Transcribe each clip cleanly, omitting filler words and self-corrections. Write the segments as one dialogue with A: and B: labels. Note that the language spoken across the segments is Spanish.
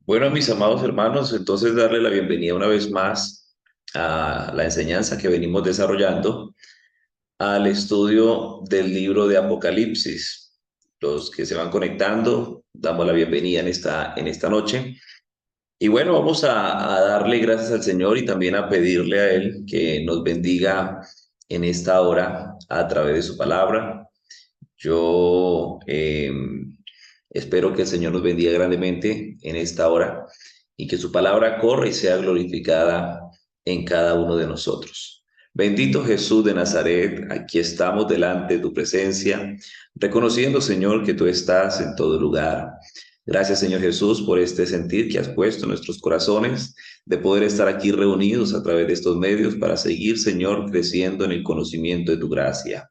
A: Bueno, mis amados hermanos, entonces darle la bienvenida una vez más a la enseñanza que venimos desarrollando al estudio del libro de Apocalipsis. Los que se van conectando, damos la bienvenida en esta noche. Y bueno, vamos a darle gracias al Señor y también a pedirle a Él que nos bendiga en esta hora a través de su palabra. Yo espero que el Señor nos bendiga grandemente en esta hora y que su palabra corra y sea glorificada en cada uno de nosotros. Bendito Jesús de Nazaret, aquí estamos delante de tu presencia, reconociendo, Señor, que tú estás en todo lugar. Gracias, Señor Jesús, por este sentir que has puesto en nuestros corazones de poder estar aquí reunidos a través de estos medios para seguir, Señor, creciendo en el conocimiento de tu gracia.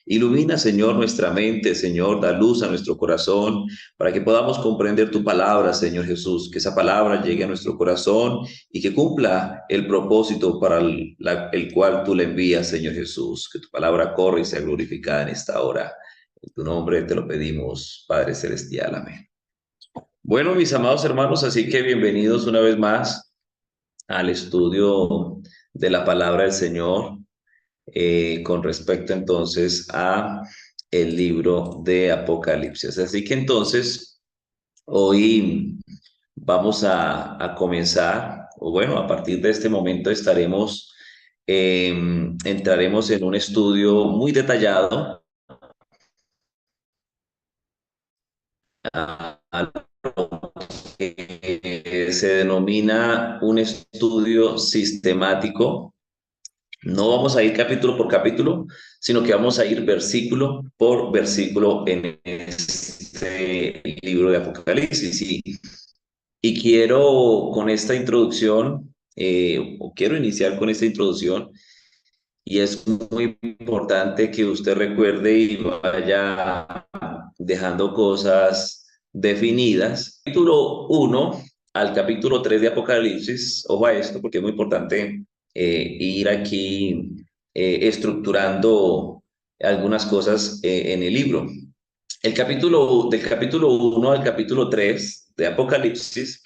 A: Ilumina, Señor, nuestra mente, Señor, da luz a nuestro corazón para que podamos comprender tu palabra, Señor Jesús, que esa palabra llegue a nuestro corazón y que cumpla el propósito para el cual tú le envías, Señor Jesús. Que tu palabra corra y sea glorificada en esta hora. En tu nombre te lo pedimos, Padre Celestial. Amén. Bueno, mis amados hermanos, así que bienvenidos una vez más al estudio de la palabra del Señor con respecto entonces a el libro de Apocalipsis. Así que entonces hoy vamos a comenzar, o bueno, a partir de este momento entraremos en un estudio muy detallado a lo que se denomina un estudio sistemático. No vamos a ir capítulo por capítulo, sino que vamos a ir versículo por versículo en este libro de Apocalipsis. Y quiero con esta introducción, o quiero iniciar con esta introducción, y es muy importante que usted recuerde y vaya dejando cosas definidas. Capítulo uno al capítulo 3 de Apocalipsis, ojo a esto porque es muy importante ir aquí estructurando algunas cosas en el libro. Del capítulo uno al capítulo 3 de Apocalipsis,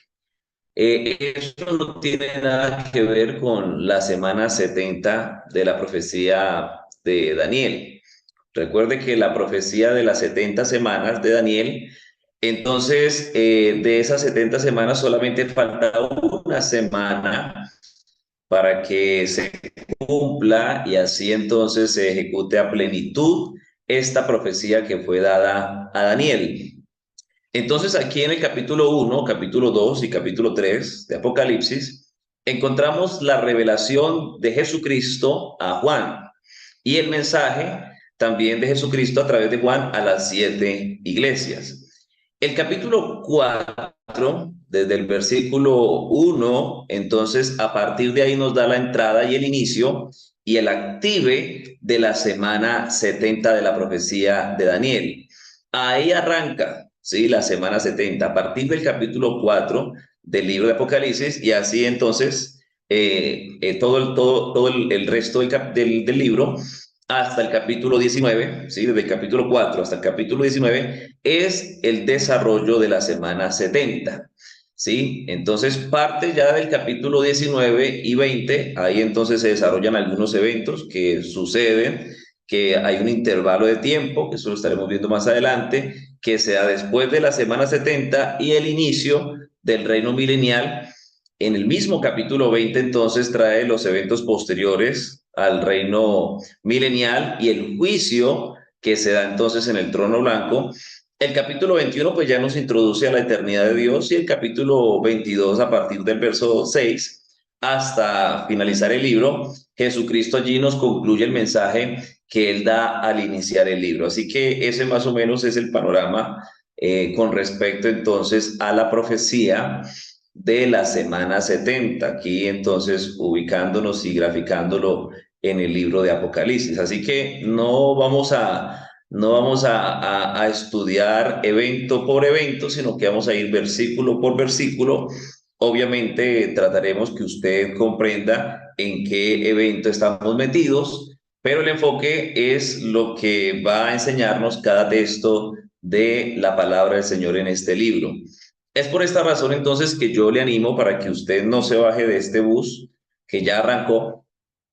A: eso no tiene nada que ver con la semana 70 de la profecía de Daniel. Recuerde que la profecía de las 70 semanas de Daniel, entonces de esas 70 semanas solamente falta una semana para que se cumpla y así entonces se ejecute a plenitud esta profecía que fue dada a Daniel. Entonces aquí en el capítulo uno, capítulo 2 y capítulo 3 de Apocalipsis, encontramos la revelación de Jesucristo a Juan y el mensaje también de Jesucristo a través de Juan a las 7 iglesias. El capítulo 4, desde el versículo 1, entonces a partir de ahí nos da la entrada y el inicio y el active de la semana 70 de la profecía de Daniel. Ahí arranca, ¿sí? La semana 70 a partir del capítulo 4 del libro de Apocalipsis, y así entonces todo el resto del libro hasta el capítulo 19, ¿sí? Desde el capítulo 4 hasta el capítulo 19 es el desarrollo de la semana 70. ¿Sí? Entonces parte ya del capítulo 19 y 20, ahí entonces se desarrollan algunos eventos que suceden, que hay un intervalo de tiempo, que eso lo estaremos viendo más adelante, que se da después de la semana 70 y el inicio del reino milenial. En el mismo capítulo 20 entonces trae los eventos posteriores al reino milenial y el juicio que se da entonces en el trono blanco. El capítulo 21 pues ya nos introduce a la eternidad de Dios y el capítulo 22 a partir del verso 6 hasta finalizar el libro, Jesucristo allí nos concluye el mensaje que él da al iniciar el libro. Así que ese más o menos es el panorama con respecto entonces a la profecía de la semana 70. Aquí entonces ubicándonos y graficándolo en el libro de Apocalipsis. Así que no vamos a estudiar evento por evento, sino que vamos a ir versículo por versículo. Obviamente trataremos que usted comprenda en qué evento estamos metidos, pero el enfoque es lo que va a enseñarnos cada texto de la palabra del Señor en este libro. Es por esta razón entonces que yo le animo para que usted no se baje de este bus que ya arrancó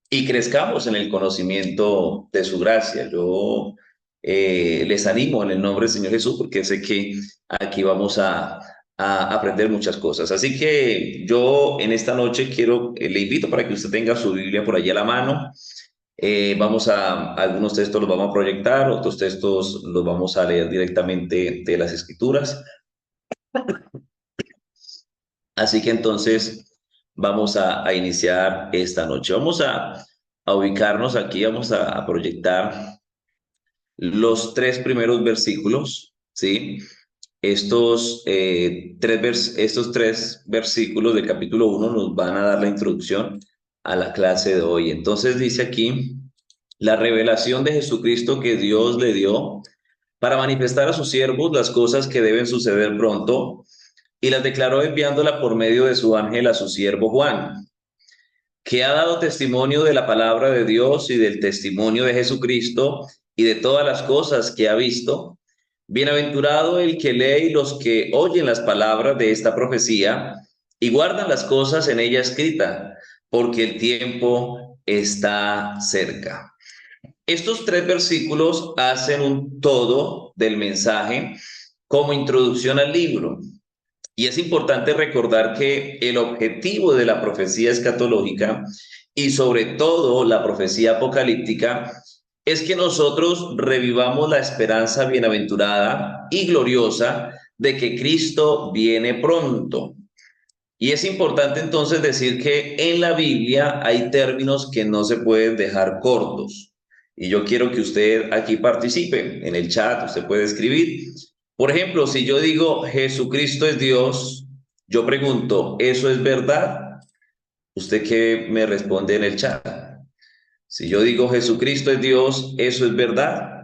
A: y crezcamos en el conocimiento de su gracia. Yo les animo en el nombre del Señor Jesús porque sé que aquí vamos a aprender muchas cosas. Así que yo en esta noche le invito para que usted tenga su Biblia por allí a la mano. Algunos textos los vamos a proyectar, otros textos los vamos a leer directamente de las Escrituras. Así que entonces vamos a iniciar esta noche. Vamos a ubicarnos aquí, vamos a proyectar los tres primeros versículos, ¿sí? Estos tres versículos del capítulo 1 nos van a dar la introducción a la clase de hoy. Entonces dice aquí, la revelación de Jesucristo que Dios le dio para manifestar a sus siervos las cosas que deben suceder pronto, y las declaró enviándola por medio de su ángel a su siervo Juan, que ha dado testimonio de la palabra de Dios y del testimonio de Jesucristo y de todas las cosas que ha visto. Bienaventurado el que lee y los que oyen las palabras de esta profecía y guardan las cosas en ella escritas, porque el tiempo está cerca. Estos tres versículos hacen un todo del mensaje como introducción al libro. Y es importante recordar que el objetivo de la profecía escatológica y sobre todo la profecía apocalíptica es que nosotros revivamos la esperanza bienaventurada y gloriosa de que Cristo viene pronto. Y es importante entonces decir que en la Biblia hay términos que no se pueden dejar cortos. Y yo quiero que usted aquí participe en el chat, usted puede escribir. Por ejemplo, si yo digo Jesucristo es Dios, yo pregunto, ¿eso es verdad? ¿Usted qué me responde en el chat? Si yo digo Jesucristo es Dios, ¿eso es verdad?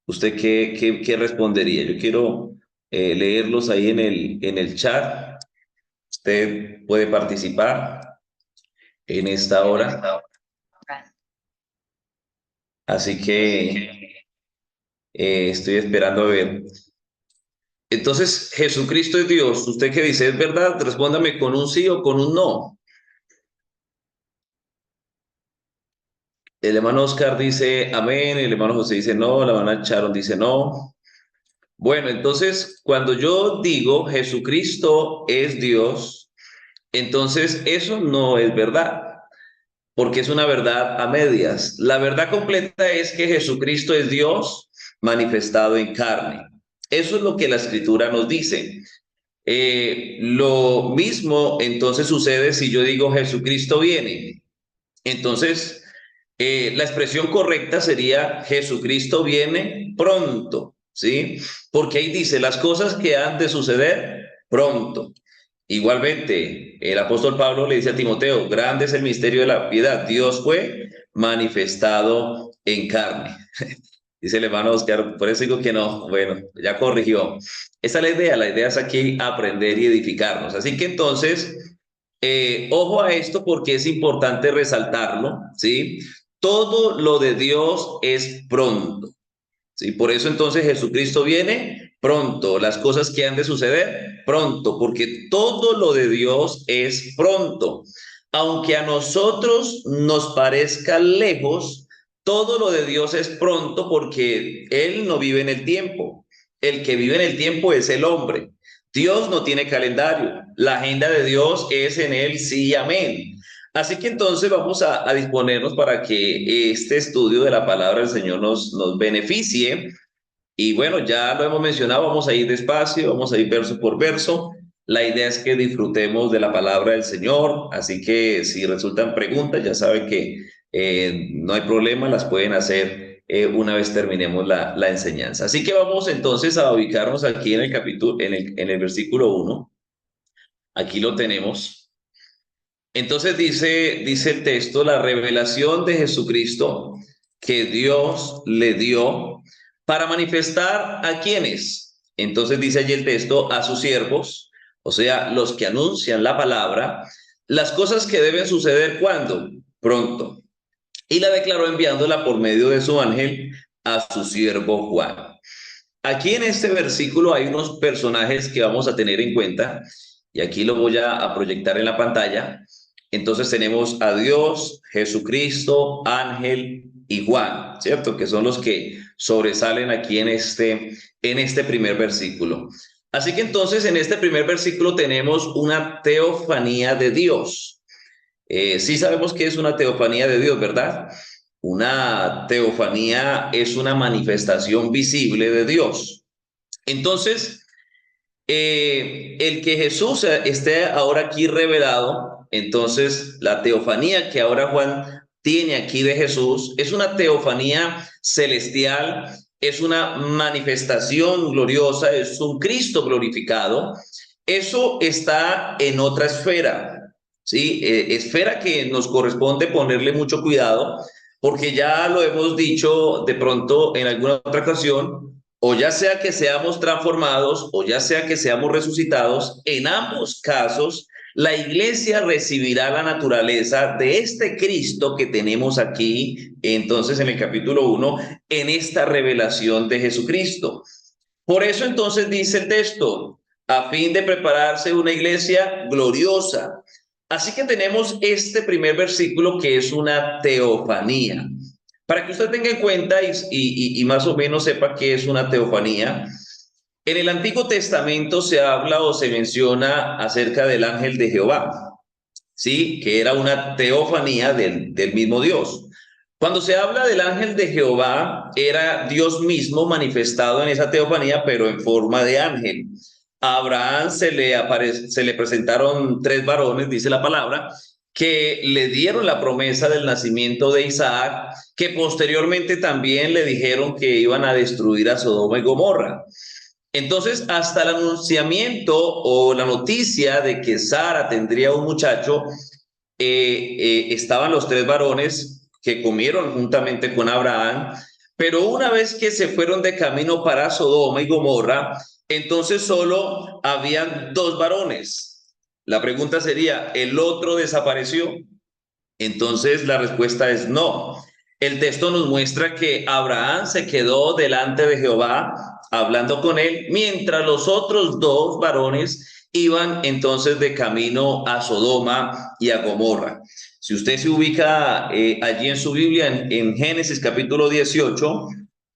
A: ¿Usted qué respondería? Yo quiero leerlos ahí en el chat. Usted puede participar en esta hora. Así que estoy esperando a ver. Entonces, Jesucristo es Dios. ¿Usted qué dice? ¿Es verdad? Respóndame con un sí o con un no. El hermano Oscar dice amén, el hermano José dice no, la hermana Sharon dice no. Bueno, entonces, cuando yo digo Jesucristo es Dios, entonces eso no es verdad, porque es una verdad a medias. La verdad completa es que Jesucristo es Dios manifestado en carne. Eso es lo que la escritura nos dice. Lo mismo entonces sucede si yo digo Jesucristo viene. Entonces, la expresión correcta sería Jesucristo viene pronto, ¿sí? Porque ahí dice las cosas que han de suceder pronto. Igualmente, el apóstol Pablo le dice a Timoteo, grande es el misterio de la piedad. Dios fue manifestado en carne. Dice el hermano Oscar, por eso digo que no. Bueno, ya corrigió. Esa es la idea es aquí aprender y edificarnos. Así que entonces, ojo a esto porque es importante resaltarlo, ¿sí? Todo lo de Dios es pronto. ¿Sí? Por eso entonces Jesucristo viene pronto, las cosas que han de suceder pronto, porque todo lo de Dios es pronto. Aunque a nosotros nos parezca lejos, todo lo de Dios es pronto porque Él no vive en el tiempo. El que vive en el tiempo es el hombre. Dios no tiene calendario. La agenda de Dios es en Él, sí y amén. Así que entonces vamos a disponernos para que este estudio de la palabra del Señor nos beneficie. Y bueno, ya lo hemos mencionado, vamos a ir despacio, vamos a ir verso por verso. La idea es que disfrutemos de la palabra del Señor, así que si resultan preguntas, ya saben que no hay problema, las pueden hacer una vez terminemos la enseñanza. Así que vamos entonces a ubicarnos aquí en el capítulo, en el versículo 1. Aquí lo tenemos. Entonces dice el texto, la revelación de Jesucristo que Dios le dio para manifestar a quienes. Entonces dice allí el texto, a sus siervos, o sea, los que anuncian la palabra, las cosas que deben suceder cuando, pronto. Y la declaró enviándola por medio de su ángel a su siervo Juan. Aquí en este versículo hay unos personajes que vamos a tener en cuenta y aquí lo voy a proyectar en la pantalla. Entonces tenemos a Dios, Jesucristo, Ángel y Juan, ¿cierto? Que son los que sobresalen aquí en este primer versículo. Así que entonces en este primer versículo tenemos una teofanía de Dios. Sí sabemos que es una teofanía de Dios, ¿verdad? Una teofanía es una manifestación visible de Dios. Entonces, el que Jesús esté ahora aquí revelado, entonces la teofanía que ahora Juan tiene aquí de Jesús es una teofanía celestial, es una manifestación gloriosa, es un Cristo glorificado. Eso está en otra esfera, ¿sí? Esfera que nos corresponde ponerle mucho cuidado, porque ya lo hemos dicho de pronto en alguna otra ocasión, o ya sea que seamos transformados o ya sea que seamos resucitados, en ambos casos la iglesia recibirá la naturaleza de este Cristo que tenemos aquí, entonces en el capítulo 1, en esta revelación de Jesucristo. Por eso entonces dice el texto, a fin de prepararse una iglesia gloriosa. Así que tenemos este primer versículo que es una teofanía. Para que usted tenga en cuenta y más o menos sepa qué es una teofanía, en el Antiguo Testamento se habla o se menciona acerca del ángel de Jehová, ¿sí? Que era una teofanía del mismo Dios. Cuando se habla del ángel de Jehová, era Dios mismo manifestado en esa teofanía, pero en forma de ángel. A Abraham se le presentaron tres varones, dice la palabra, que le dieron la promesa del nacimiento de Isaac, que posteriormente también le dijeron que iban a destruir a Sodoma y Gomorra. Entonces, hasta el anunciamiento o la noticia de que Sara tendría un muchacho, estaban los tres varones que comieron juntamente con Abraham, pero una vez que se fueron de camino para Sodoma y Gomorra, entonces solo habían dos varones. La pregunta sería, ¿el otro desapareció? Entonces la respuesta es no. El texto nos muestra que Abraham se quedó delante de Jehová hablando con él, mientras los otros dos varones iban entonces de camino a Sodoma y a Gomorra. Si usted se ubica allí en su Biblia, en Génesis capítulo 18,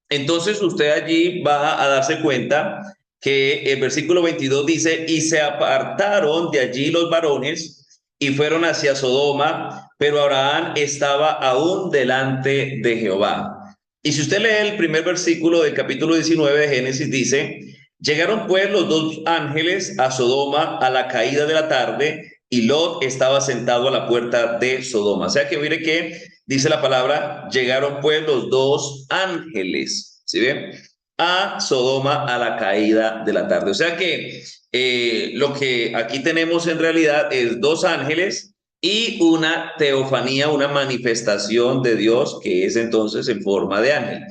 A: entonces usted allí va a darse cuenta que el versículo 22 dice, y se apartaron de allí los varones y fueron hacia Sodoma, pero Abraham estaba aún delante de Jehová. Y si usted lee el primer versículo del capítulo 19 de Génesis, dice, llegaron pues los dos ángeles a Sodoma a la caída de la tarde, y Lot estaba sentado a la puerta de Sodoma. O sea que mire que dice la palabra, llegaron pues los dos ángeles, ¿sí ven? A Sodoma a la caída de la tarde. O sea que lo que aquí tenemos en realidad es dos ángeles y una teofanía, una manifestación de Dios que es entonces en forma de ángel.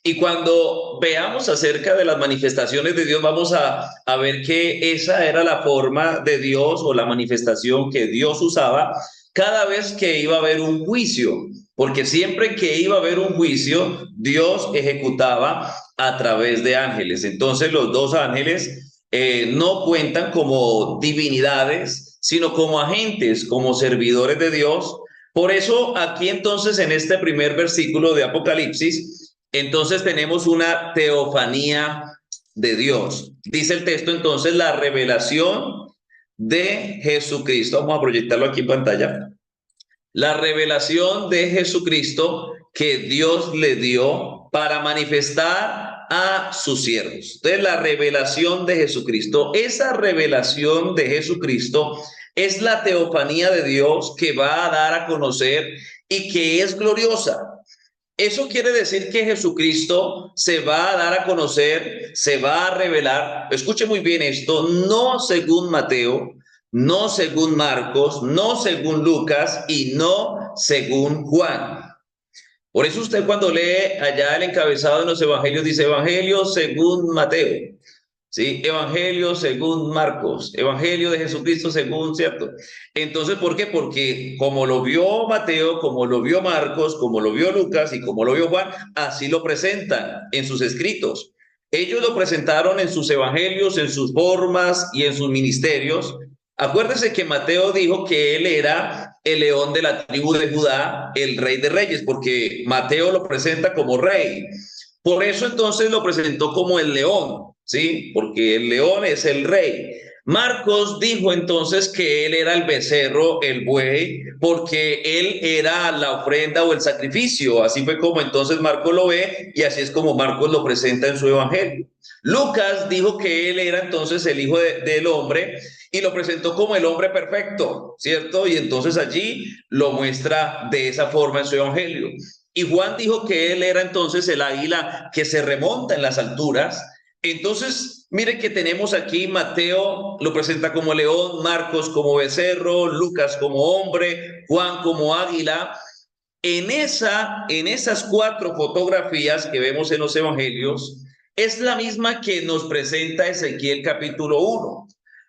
A: Y cuando veamos acerca de las manifestaciones de Dios, vamos a ver que esa era la forma de Dios o la manifestación que Dios usaba cada vez que iba a haber un juicio, porque siempre que iba a haber un juicio, Dios ejecutaba a través de ángeles. Entonces los dos ángeles no cuentan como divinidades, sino como agentes, como servidores de Dios. Por eso aquí entonces en este primer versículo de Apocalipsis, entonces tenemos una teofanía de Dios. Dice el texto entonces la revelación de Jesucristo. Vamos a proyectarlo aquí en pantalla. La revelación de Jesucristo que Dios le dio para manifestar a sus siervos. Entonces, la revelación de Jesucristo, esa revelación de Jesucristo es la teofanía de Dios que va a dar a conocer y que es gloriosa. Eso quiere decir que Jesucristo se va a dar a conocer, se va a revelar. Escuche muy bien esto, no según Mateo, no según Marcos, no según Lucas y no según Juan. Por eso usted cuando lee allá el encabezado de los evangelios dice Evangelio según Mateo, ¿sí? Evangelio según Marcos, Evangelio de Jesucristo según, ¿cierto? Entonces, ¿por qué? Porque como lo vio Mateo, como lo vio Marcos, como lo vio Lucas y como lo vio Juan, así lo presentan en sus escritos. Ellos lo presentaron en sus evangelios, en sus formas y en sus ministerios. Acuérdese que Mateo dijo que él era el león de la tribu de Judá, el rey de reyes, porque Mateo lo presenta como rey. Por eso entonces lo presentó como el león, ¿sí? Porque el león es el rey. Marcos dijo entonces que él era el becerro, el buey, porque él era la ofrenda o el sacrificio. Así fue como entonces Marcos lo ve y así es como Marcos lo presenta en su evangelio. Lucas dijo que él era entonces el hijo del hombre y lo presentó como el hombre perfecto, ¿cierto? Y entonces allí lo muestra de esa forma en su evangelio. Y Juan dijo que él era entonces el águila que se remonta en las alturas. Entonces, mire que tenemos aquí Mateo lo presenta como león, Marcos como becerro, Lucas como hombre, Juan como águila. En esas cuatro fotografías que vemos en los evangelios, es la misma que nos presenta Ezequiel capítulo 1.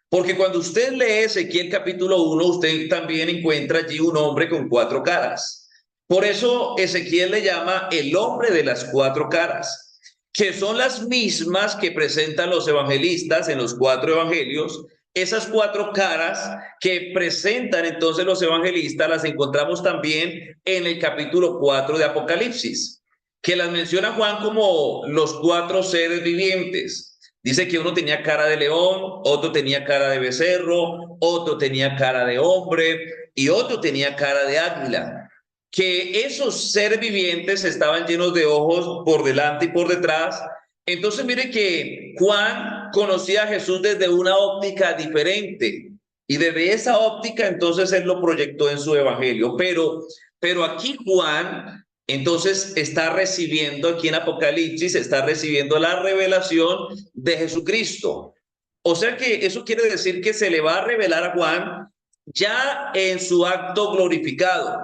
A: Porque cuando usted lee Ezequiel capítulo 1, usted también encuentra allí un hombre con cuatro caras. Por eso Ezequiel le llama el hombre de las cuatro caras, que son las mismas que presentan los evangelistas en los cuatro evangelios. Esas cuatro caras que presentan entonces los evangelistas las encontramos también en el capítulo 4 de Apocalipsis, que las menciona Juan como los cuatro seres vivientes. Dice que uno tenía cara de león, otro tenía cara de becerro, otro tenía cara de hombre y otro tenía cara de águila. Que esos seres vivientes estaban llenos de ojos por delante y por detrás. Entonces mire que Juan conocía a Jesús desde una óptica diferente y desde esa óptica entonces él lo proyectó en su evangelio. Pero aquí Juan entonces está recibiendo, aquí en Apocalipsis, está recibiendo la revelación de Jesucristo. O sea que eso quiere decir que se le va a revelar a Juan ya en su acto glorificado.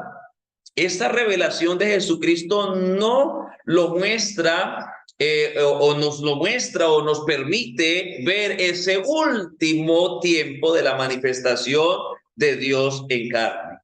A: Esta revelación de Jesucristo no lo muestra o nos lo muestra o nos permite ver ese último tiempo de la manifestación de Dios en carne.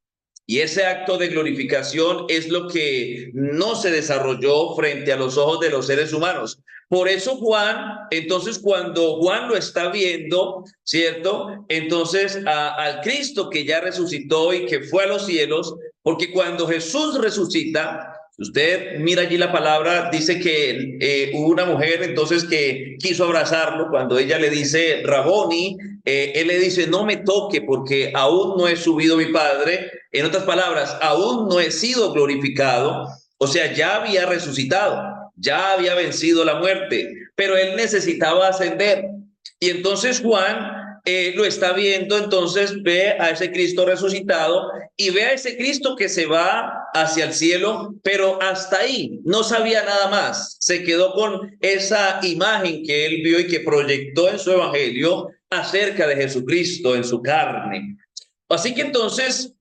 A: Y ese acto de glorificación es lo que no se desarrolló frente a los ojos de los seres humanos. Por eso Juan, entonces cuando Juan lo está viendo, ¿cierto? Entonces al Cristo que ya resucitó y que fue a los cielos, porque cuando Jesús resucita, usted mira allí la palabra, dice que hubo una mujer entonces que quiso abrazarlo cuando ella le dice, Raboni, él le dice, no me toque porque aún no he subido mi Padre. En otras palabras, aún no he sido glorificado. O sea, ya había resucitado, ya había vencido la muerte, pero él necesitaba ascender. Y entonces Juan lo está viendo, entonces ve a ese Cristo resucitado y ve a ese Cristo que se va hacia el cielo, pero hasta ahí no sabía nada más. Se quedó con esa imagen que él vio y que proyectó en su evangelio acerca de Jesucristo en su carne. Así que entonces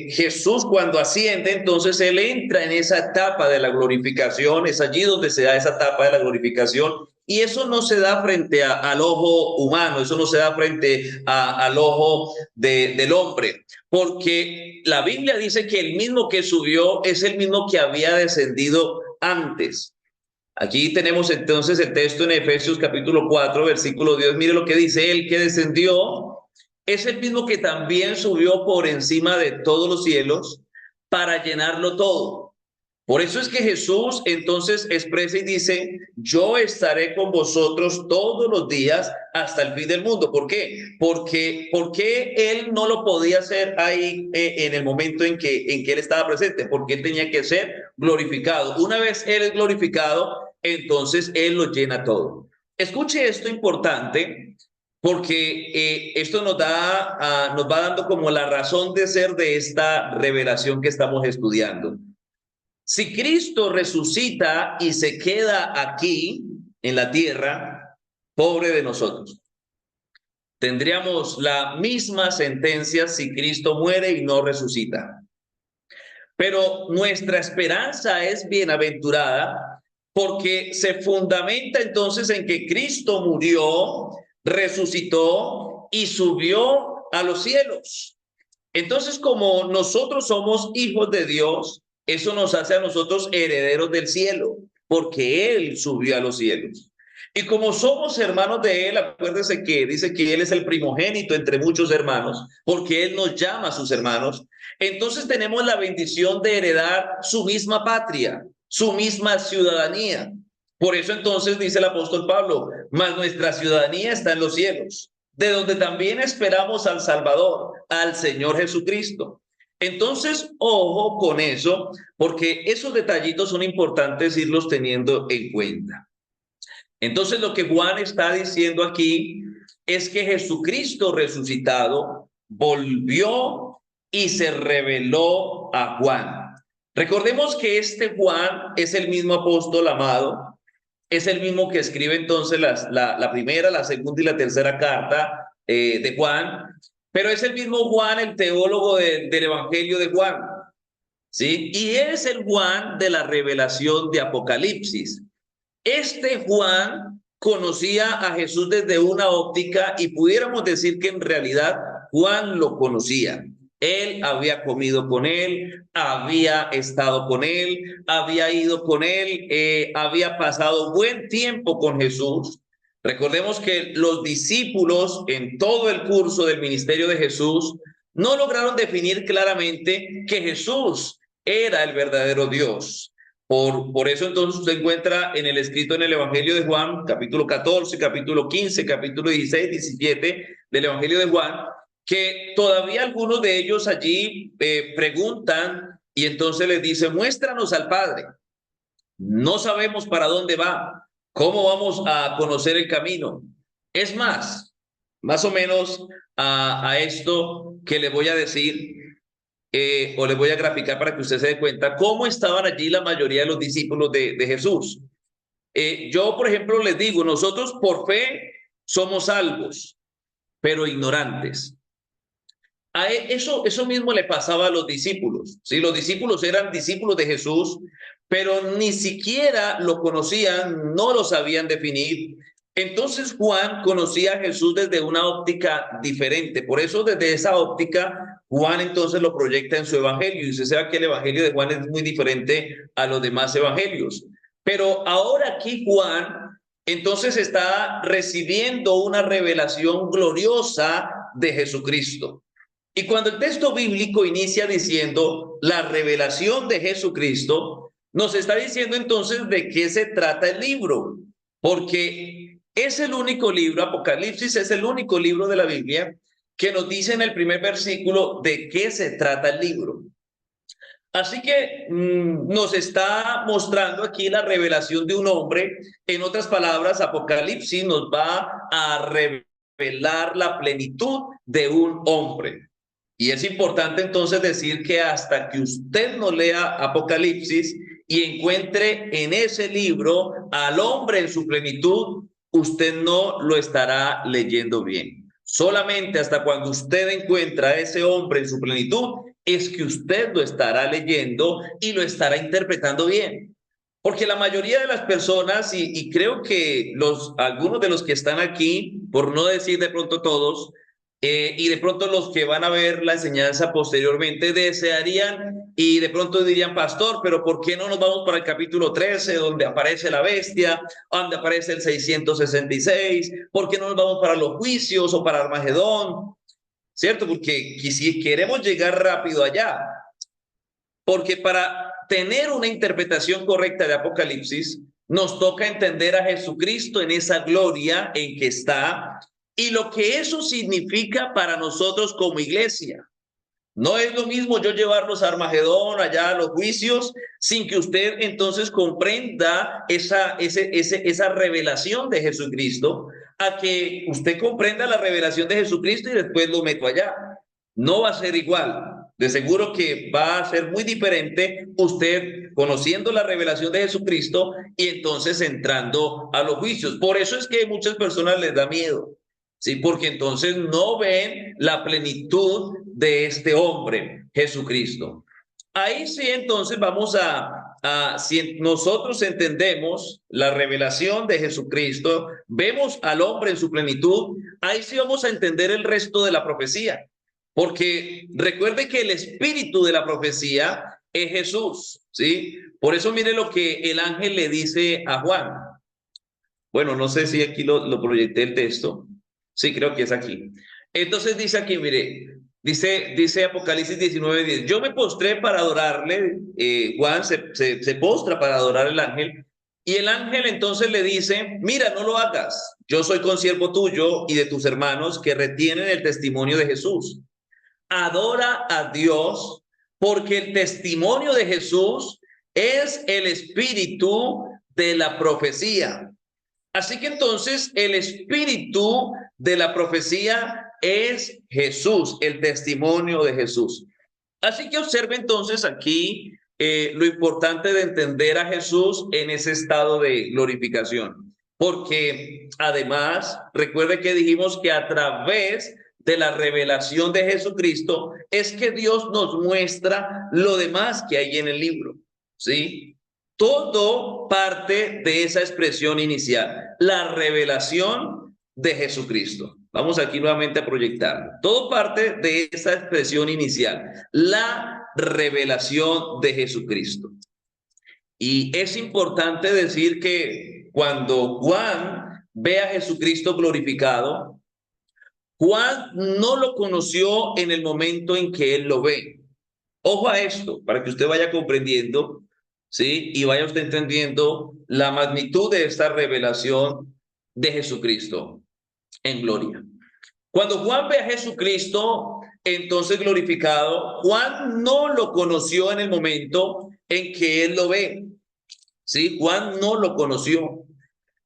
A: Jesús cuando asciende, entonces él entra en esa etapa de la glorificación, es allí donde se da esa etapa de la glorificación y eso no se da frente al ojo humano, eso no se da frente al ojo del hombre, porque la Biblia dice que el mismo que subió es el mismo que había descendido antes. Aquí tenemos entonces el texto en Efesios capítulo 4, versículo 10. Mire lo que dice: el que descendió es el mismo que también subió por encima de todos los cielos para llenarlo todo. Por eso es que Jesús entonces expresa y dice, yo estaré con vosotros todos los días hasta el fin del mundo. ¿Por qué? Porque él no lo podía hacer ahí en el momento en que él estaba presente, porque él tenía que ser glorificado. Una vez él es glorificado, entonces él lo llena todo. Escuche esto importante, porque esto nos va dando como la razón de ser de esta revelación que estamos estudiando. Si Cristo resucita y se queda aquí en la tierra, pobre de nosotros. Tendríamos la misma sentencia si Cristo muere y no resucita. Pero nuestra esperanza es bienaventurada porque se fundamenta entonces en que Cristo murió, resucitó y subió a los cielos. Entonces, como nosotros somos hijos de Dios, eso nos hace a nosotros herederos del cielo. porque Él subió a los cielos. Y como somos hermanos de Él, acuérdese que dice que Él es el primogénito entre muchos hermanos, porque Él nos llama a sus hermanos. Entonces tenemos la bendición de heredar su misma patria, su misma ciudadanía. Por eso entonces dice el apóstol Pablo, mas nuestra ciudadanía está en los cielos, de donde también esperamos al Salvador, al Señor Jesucristo. Entonces, ojo con eso, porque esos detallitos son importantes irlos teniendo en cuenta. Entonces, lo que Juan está diciendo aquí es que Jesucristo resucitado volvió y se reveló a Juan. Recordemos que este Juan es el mismo apóstol amado, es el mismo que escribe entonces la primera, la segunda y la tercera carta de Juan, pero es el mismo Juan, el teólogo del Evangelio de Juan, ¿sí? Y es el Juan de la revelación de Apocalipsis. Este Juan conocía a Jesús desde una óptica y pudiéramos decir que en realidad Juan lo conocía. Él había comido con él, había estado con él, había ido con él, había pasado buen tiempo con Jesús. Recordemos que los discípulos en todo el curso del ministerio de Jesús no lograron definir claramente que Jesús era el verdadero Dios. Por eso entonces se encuentra en el escrito en el Evangelio de Juan, capítulo 14, capítulo 15, capítulo 16, 17 del Evangelio de Juan, que todavía algunos de ellos allí preguntan y entonces les dice, muéstranos al Padre. No sabemos para dónde va, cómo vamos a conocer el camino. Es más o menos a esto que le voy a decir o les voy a graficar para que usted se dé cuenta cómo estaban allí la mayoría de los discípulos de Jesús. Yo, por ejemplo, les digo, nosotros por fe somos salvos, pero ignorantes. Eso mismo le pasaba a los discípulos. ¿Sí? Los discípulos eran discípulos de Jesús, pero ni siquiera lo conocían, no lo sabían definir. Entonces Juan conocía a Jesús desde una óptica diferente. Por eso desde esa óptica Juan entonces lo proyecta en su evangelio. Y usted sabe que el evangelio de Juan es muy diferente a los demás evangelios. Pero ahora aquí Juan entonces está recibiendo una revelación gloriosa de Jesucristo. Y cuando el texto bíblico inicia diciendo la revelación de Jesucristo, nos está diciendo entonces de qué se trata el libro, porque es el único libro, Apocalipsis es el único libro de la Biblia que nos dice en el primer versículo de qué se trata el libro. Así que nos está mostrando aquí la revelación de un hombre. En otras palabras, Apocalipsis nos va a revelar la plenitud de un hombre. Y es importante entonces decir que hasta que usted no lea Apocalipsis y encuentre en ese libro al hombre en su plenitud, usted no lo estará leyendo bien. Solamente hasta cuando usted encuentra a ese hombre en su plenitud es que usted lo estará leyendo y lo estará interpretando bien. Porque la mayoría de las personas, y creo que algunos de los que están aquí, por no decir de pronto todos, y de pronto los que van a ver la enseñanza posteriormente desearían y de pronto dirían, pastor, pero ¿por qué no nos vamos para el capítulo 13 donde aparece la bestia, donde aparece el 666? ¿Por qué no nos vamos para los juicios o para Armagedón? ¿Cierto? Porque si queremos llegar rápido allá, porque para tener una interpretación correcta de Apocalipsis, nos toca entender a Jesucristo en esa gloria en que está y lo que eso significa para nosotros como iglesia. No es lo mismo yo llevarlos a Armagedón, allá a los juicios, sin que usted entonces comprenda esa revelación de Jesucristo, a que usted comprenda la revelación de Jesucristo y después lo meto allá. No va a ser igual. De seguro que va a ser muy diferente usted conociendo la revelación de Jesucristo y entonces entrando a los juicios. Por eso es que a muchas personas les da miedo. Sí, porque entonces no ven la plenitud de este hombre, Jesucristo. Ahí sí, entonces vamos si nosotros entendemos la revelación de Jesucristo, vemos al hombre en su plenitud, ahí sí vamos a entender el resto de la profecía. Porque recuerde que el espíritu de la profecía es Jesús, ¿sí? Por eso mire lo que el ángel le dice a Juan. Bueno, no sé si aquí lo proyecté el texto. Sí, creo que es aquí. Entonces dice aquí, mire, dice Apocalipsis 19:10. Yo me postré para adorarle. Juan se postra para adorar al ángel. Y el ángel entonces le dice, mira, no lo hagas. Yo soy consiervo tuyo y de tus hermanos que retienen el testimonio de Jesús. Adora a Dios porque el testimonio de Jesús es el espíritu de la profecía. Así que entonces el espíritu de la profecía es Jesús, el testimonio de Jesús. Así que observe entonces aquí lo importante de entender a Jesús en ese estado de glorificación. Porque además, recuerde que dijimos que a través de la revelación de Jesucristo es que Dios nos muestra lo demás que hay en el libro. ¿Sí? Todo parte de esa expresión inicial, la revelación de Jesucristo. Vamos aquí nuevamente a proyectarlo. Todo parte de esa expresión inicial, la revelación de Jesucristo. Y es importante decir que cuando Juan ve a Jesucristo glorificado, Juan no lo conoció en el momento en que él lo ve. Ojo a esto, para que usted vaya comprendiendo, ¿sí? Y vaya usted entendiendo la magnitud de esta revelación de Jesucristo en gloria. Cuando Juan ve a Jesucristo, entonces glorificado, Juan no lo conoció en el momento en que él lo ve, ¿sí? Juan no lo conoció.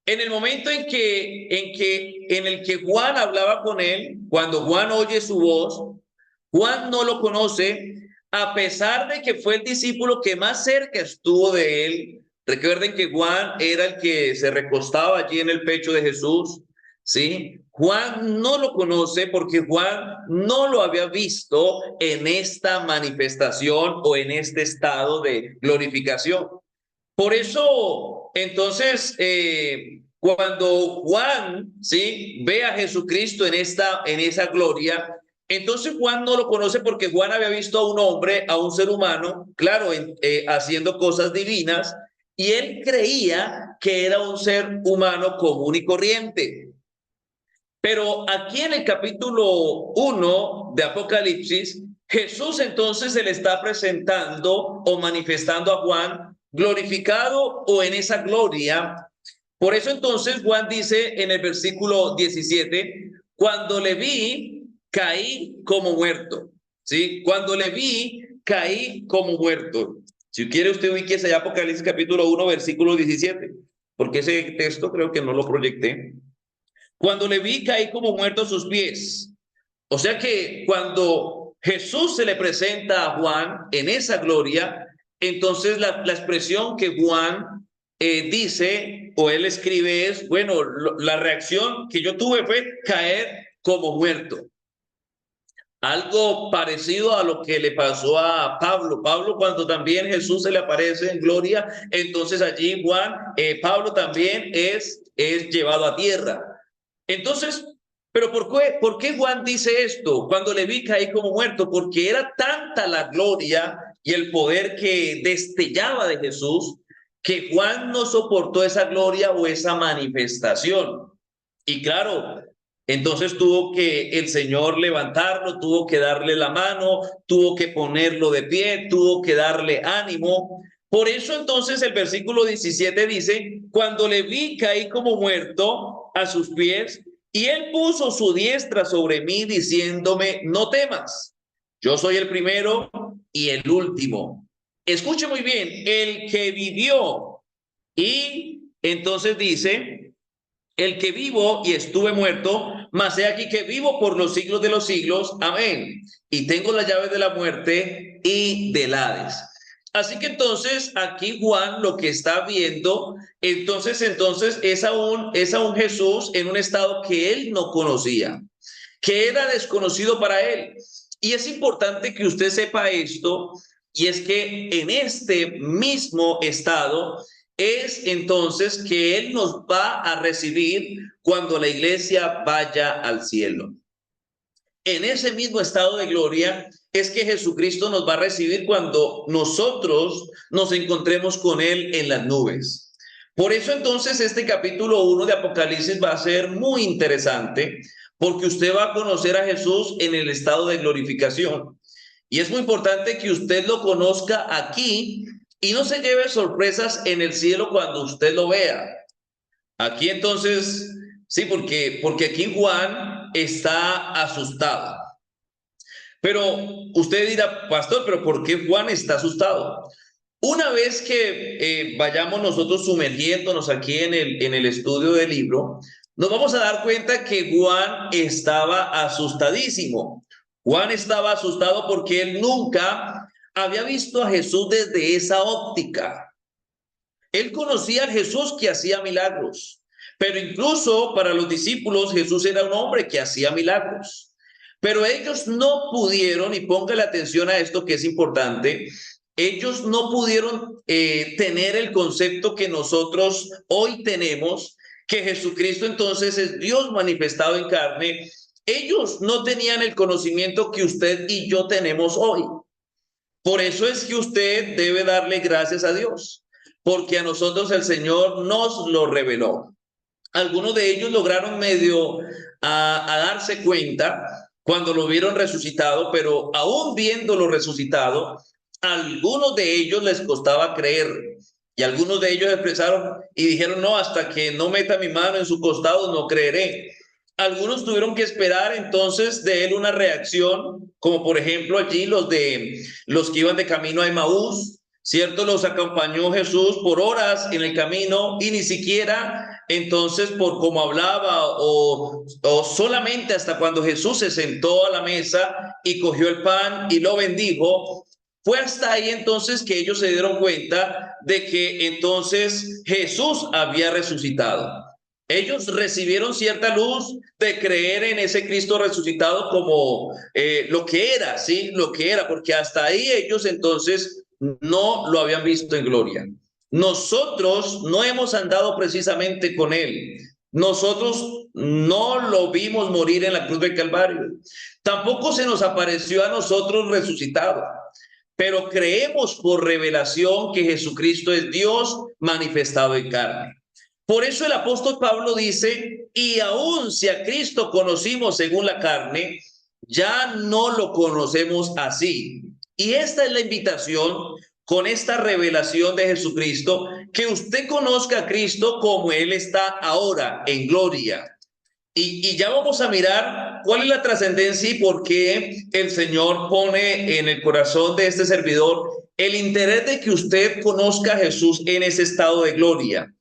A: En el momento en el que Juan hablaba con él, cuando Juan oye su voz, Juan no lo conoce, a pesar de que fue el discípulo que más cerca estuvo de él. Recuerden que Juan era el que se recostaba allí en el pecho de Jesús, ¿sí? Juan no lo conoce porque Juan no lo había visto en esta manifestación o en este estado de glorificación. Por eso, entonces, cuando Juan, ¿sí? Ve a Jesucristo en esa gloria, entonces Juan no lo conoce porque Juan había visto a un hombre, a un ser humano, claro, haciendo cosas divinas, y él creía que era un ser humano común y corriente. Pero aquí en el capítulo 1 de Apocalipsis, Jesús entonces se le está presentando o manifestando a Juan glorificado o en esa gloria. Por eso entonces Juan dice en el versículo 17, cuando le vi, caí como muerto. ¿Sí? Cuando le vi, caí como muerto. Si quiere usted ubíquese allá Apocalipsis capítulo 1, versículo 17, porque ese texto creo que no lo proyecté. Cuando le vi, caí como muerto a sus pies. O sea que cuando Jesús se le presenta a Juan en esa gloria, entonces la expresión que Juan dice o él escribe es, bueno, la reacción que yo tuve fue caer como muerto. Algo parecido a lo que le pasó a Pablo. Pablo, cuando también Jesús se le aparece en gloria, entonces allí Juan, Pablo también es llevado a tierra. Entonces, pero por qué Juan dice esto? Cuando le vi caí como muerto, porque era tanta la gloria y el poder que destellaba de Jesús, que Juan no soportó esa gloria o esa manifestación. Y claro, entonces tuvo que el Señor levantarlo, tuvo que darle la mano, tuvo que ponerlo de pie, tuvo que darle ánimo. Por eso entonces el versículo 17 dice, cuando le vi caí como muerto a sus pies y él puso su diestra sobre mí diciéndome, no temas, yo soy el primero y el último. Escuche muy bien, el que vivió y entonces dice, el que vivo y estuve muerto, mas he aquí que vivo por los siglos de los siglos. Amén. Y tengo las llaves de la muerte y del Hades. Así que entonces aquí Juan lo que está viendo, entonces es a un Jesús en un estado que él no conocía, que era desconocido para él. Y es importante que usted sepa esto, y es que en este mismo estado es entonces que Él nos va a recibir cuando la iglesia vaya al cielo. en ese mismo estado de gloria es que Jesucristo nos va a recibir cuando nosotros nos encontremos con Él en las nubes. Por eso entonces este capítulo 1 de Apocalipsis va a ser muy interesante, porque usted va a conocer a Jesús en el estado de glorificación. Y es muy importante que usted lo conozca aquí y no se lleve sorpresas en el cielo cuando usted lo vea. Aquí entonces, sí, porque aquí Juan está asustado. Pero usted dirá, pastor, pero ¿por qué Juan está asustado? Una vez que vayamos nosotros sumergiéndonos aquí en el estudio del libro, nos vamos a dar cuenta que Juan estaba asustadísimo. Juan estaba asustado porque él nunca había visto a Jesús desde esa óptica. Él conocía a Jesús que hacía milagros, pero incluso para los discípulos Jesús era un hombre que hacía milagros. Pero ellos no pudieron, y póngale atención a esto que es importante, ellos no pudieron tener el concepto que nosotros hoy tenemos, que Jesucristo entonces es Dios manifestado en carne. Ellos no tenían el conocimiento que usted y yo tenemos hoy. Por eso es que usted debe darle gracias a Dios, porque a nosotros el Señor nos lo reveló. Algunos de ellos lograron medio a darse cuenta cuando lo vieron resucitado, pero aún viéndolo resucitado, a algunos de ellos les costaba creer. Y algunos de ellos expresaron y dijeron, no, hasta que no meta mi mano en su costado, no creeré. Algunos tuvieron que esperar entonces de él una reacción, como por ejemplo allí los que iban de camino a Emaús, ¿cierto? Los acompañó Jesús por horas en el camino y ni siquiera entonces por cómo hablaba o solamente hasta cuando Jesús se sentó a la mesa y cogió el pan y lo bendijo, fue hasta ahí entonces que ellos se dieron cuenta de que entonces Jesús había resucitado. Ellos recibieron cierta luz de creer en ese Cristo resucitado como lo que era, ¿sí? Lo que era, porque hasta ahí ellos entonces no lo habían visto en gloria. Nosotros no hemos andado precisamente con Él. Nosotros no lo vimos morir en la cruz del Calvario. Tampoco se nos apareció a nosotros resucitado. Pero creemos por revelación que Jesucristo es Dios manifestado en carne. Por eso el apóstol Pablo dice, y aun si a Cristo conocimos según la carne, ya no lo conocemos así. Y esta es la invitación con esta revelación de Jesucristo, que usted conozca a Cristo como Él está ahora en gloria. Y ya vamos a mirar cuál es la trascendencia y por qué el Señor pone en el corazón de este servidor el interés de que usted conozca a Jesús en ese estado de gloria.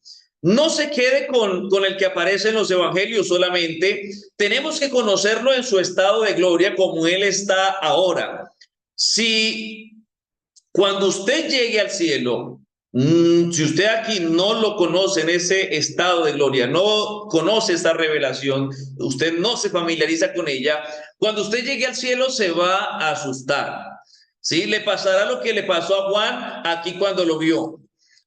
A: No se quede con el que aparece en los evangelios solamente. Tenemos que conocerlo en su estado de gloria como Él está ahora. Si cuando usted llegue al cielo, si usted aquí no lo conoce en ese estado de gloria, no conoce esta revelación, usted no se familiariza con ella, cuando usted llegue al cielo se va a asustar. ¿Sí? Le pasará lo que le pasó a Juan aquí cuando lo vio.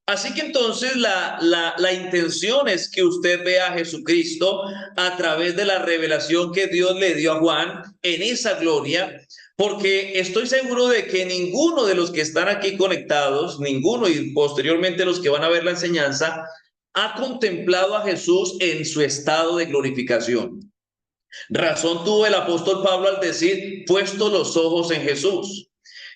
A: Así que entonces la intención es que usted vea a Jesucristo a través de la revelación que Dios le dio a Juan en esa gloria, porque estoy seguro de que ninguno de los que están aquí conectados, ninguno y posteriormente los que van a ver la enseñanza, ha contemplado a Jesús en su estado de glorificación. Razón tuvo el apóstol Pablo al decir, puesto los ojos en Jesús.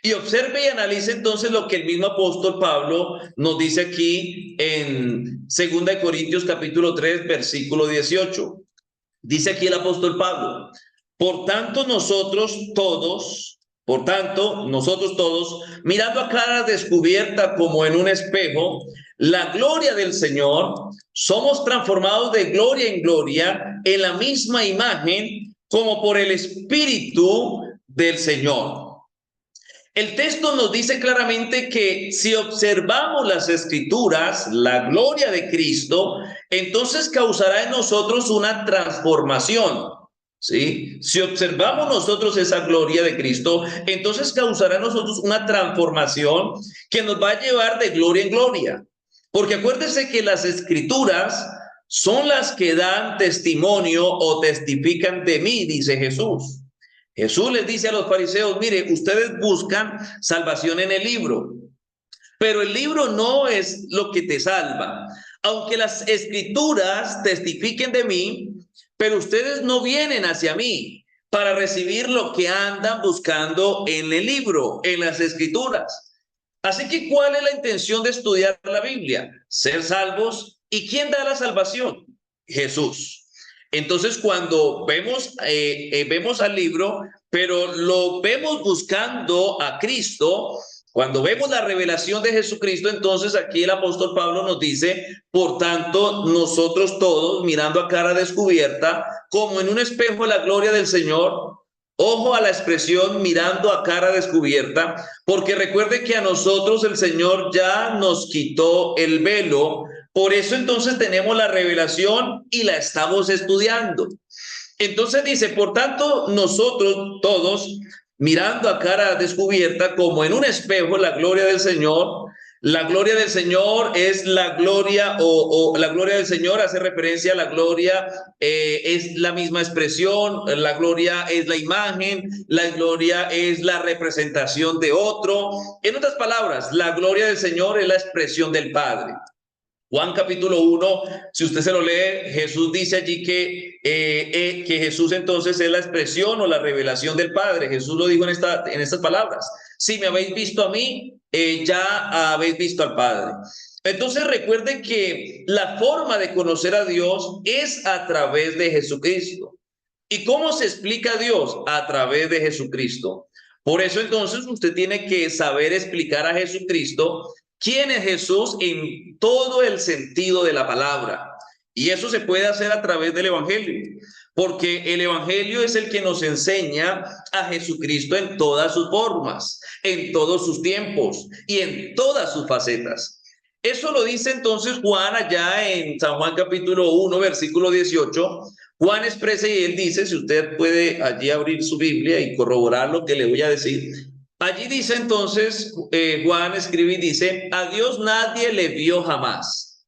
A: Y observe y analice entonces lo que el mismo apóstol Pablo nos dice aquí en 2 Corintios capítulo 3, versículo 18. Dice aquí el apóstol Pablo, por tanto nosotros todos, mirando a cara descubierta como en un espejo, la gloria del Señor, somos transformados de gloria en gloria en la misma imagen como por el Espíritu del Señor. El texto nos dice claramente que si observamos las Escrituras, la gloria de Cristo, entonces causará en nosotros una transformación. ¿Sí? Si observamos nosotros esa gloria de Cristo, entonces causará en nosotros una transformación que nos va a llevar de gloria en gloria. Porque acuérdese que las Escrituras son las que dan testimonio o testifican de mí, dice Jesús. Jesús les dice a los fariseos, mire, ustedes buscan salvación en el libro, pero el libro no es lo que te salva. Aunque las escrituras testifiquen de mí, pero ustedes no vienen hacia mí para recibir lo que andan buscando en el libro, en las escrituras. Así que, ¿cuál es la intención de estudiar la Biblia? Ser salvos. ¿Y quién da la salvación? Jesús. Entonces, cuando vemos al libro, pero lo vemos buscando a Cristo, cuando vemos la revelación de Jesucristo, entonces aquí el apóstol Pablo nos dice, por tanto, nosotros todos, mirando a cara descubierta, como en un espejo la gloria del Señor, ojo a la expresión mirando a cara descubierta, porque recuerde que a nosotros el Señor ya nos quitó el velo, por eso entonces tenemos la revelación y la estamos estudiando. Entonces dice, por tanto, nosotros todos, mirando a cara descubierta, como en un espejo, la gloria del Señor es la gloria, o la gloria del Señor hace referencia a la gloria, es la misma expresión, la gloria es la imagen, la gloria es la representación de otro. En otras palabras, la gloria del Señor es la expresión del Padre. Juan capítulo 1, si usted se lo lee, Jesús dice allí que Jesús entonces es la expresión o la revelación del Padre. Jesús lo dijo en estas palabras. Si me habéis visto a mí, ya habéis visto al Padre. Entonces recuerden que la forma de conocer a Dios es a través de Jesucristo. ¿Y cómo se explica a Dios? A través de Jesucristo. Por eso entonces usted tiene que saber explicar a Jesucristo quién es Jesús en todo el sentido de la palabra. Y eso se puede hacer a través del Evangelio, porque el Evangelio es el que nos enseña a Jesucristo en todas sus formas, en todos sus tiempos y en todas sus facetas. Eso lo dice entonces Juan allá en San Juan capítulo 1, versículo 18. Juan expresa y él dice, si usted puede allí abrir su Biblia y corroborar lo que le voy a decir. Allí dice entonces, Juan escribe y dice, a Dios nadie le vio jamás.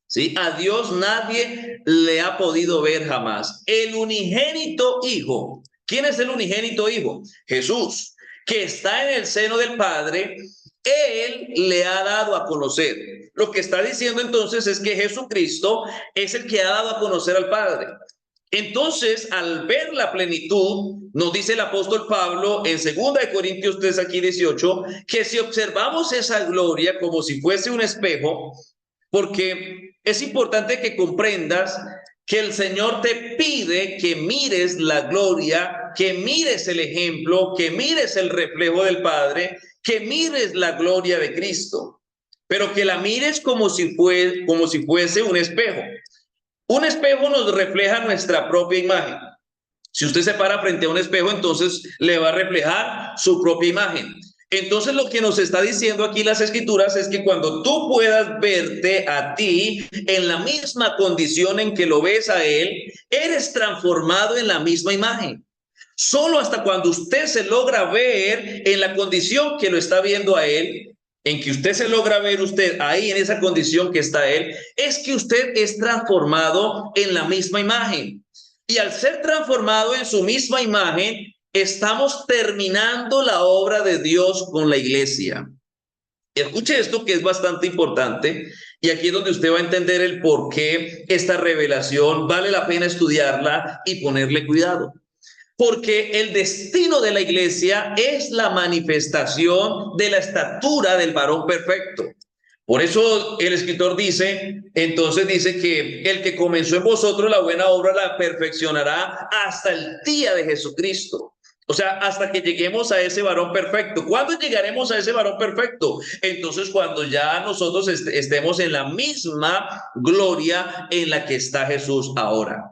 A: ¿Sí? A Dios nadie le ha podido ver jamás. El unigénito Hijo. ¿Quién es el unigénito Hijo? Jesús, que está en el seno del Padre, Él le ha dado a conocer. Lo que está diciendo entonces es que Jesucristo es el que ha dado a conocer al Padre. Entonces, al ver la plenitud, nos dice el apóstol Pablo en 2 Corintios 3, aquí 18, que si observamos esa gloria como si fuese un espejo, porque es importante que comprendas que el Señor te pide que mires la gloria, que mires el ejemplo, que mires el reflejo del Padre, que mires la gloria de Cristo, pero que la mires como si fuese un espejo. Un espejo nos refleja nuestra propia imagen. Si usted se para frente a un espejo, entonces le va a reflejar su propia imagen. Entonces lo que nos está diciendo aquí las escrituras es que cuando tú puedas verte a ti en la misma condición en que lo ves a él, eres transformado en la misma imagen. Solo hasta cuando usted se logra ver en la condición que lo está viendo a él, en que usted se logra ver usted ahí en esa condición que está él, es que usted es transformado en la misma imagen. Y al ser transformado en su misma imagen, estamos terminando la obra de Dios con la iglesia. Escuche esto que es bastante importante y aquí es donde usted va a entender el por qué esta revelación vale la pena estudiarla y ponerle cuidado. Porque el destino de la iglesia es la manifestación de la estatura del varón perfecto. Por eso el escritor dice, entonces dice que el que comenzó en vosotros la buena obra la perfeccionará hasta el día de Jesucristo. O sea, hasta que lleguemos a ese varón perfecto. ¿Cuándo llegaremos a ese varón perfecto? Entonces, cuando ya nosotros estemos en la misma gloria en la que está Jesús ahora.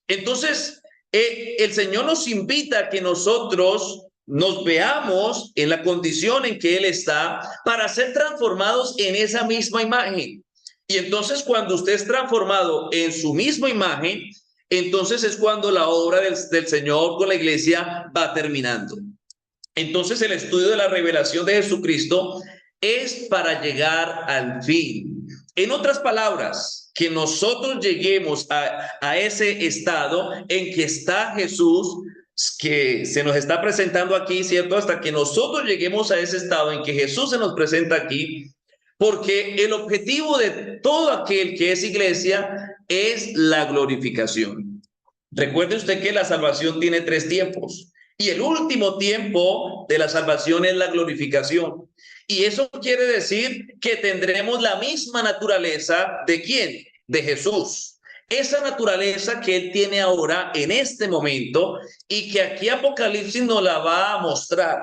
A: Entonces, el Señor nos invita a que nosotros nos veamos en la condición en que Él está para ser transformados en esa misma imagen. Y entonces cuando usted es transformado en su misma imagen, entonces es cuando la obra del Señor con la iglesia va terminando. Entonces el estudio de la revelación de Jesucristo es para llegar al fin. En otras palabras, que nosotros lleguemos a ese estado en que está Jesús que se nos está presentando aquí, ¿cierto? Hasta que nosotros lleguemos a ese estado en que Jesús se nos presenta aquí, porque el objetivo de todo aquel que es iglesia es la glorificación. Recuerde usted que la salvación tiene 3 tiempos y el último tiempo de la salvación es la glorificación. Y eso quiere decir que tendremos la misma naturaleza de ¿quién? De Jesús. Esa naturaleza que Él tiene ahora en este momento y que aquí Apocalipsis nos la va a mostrar,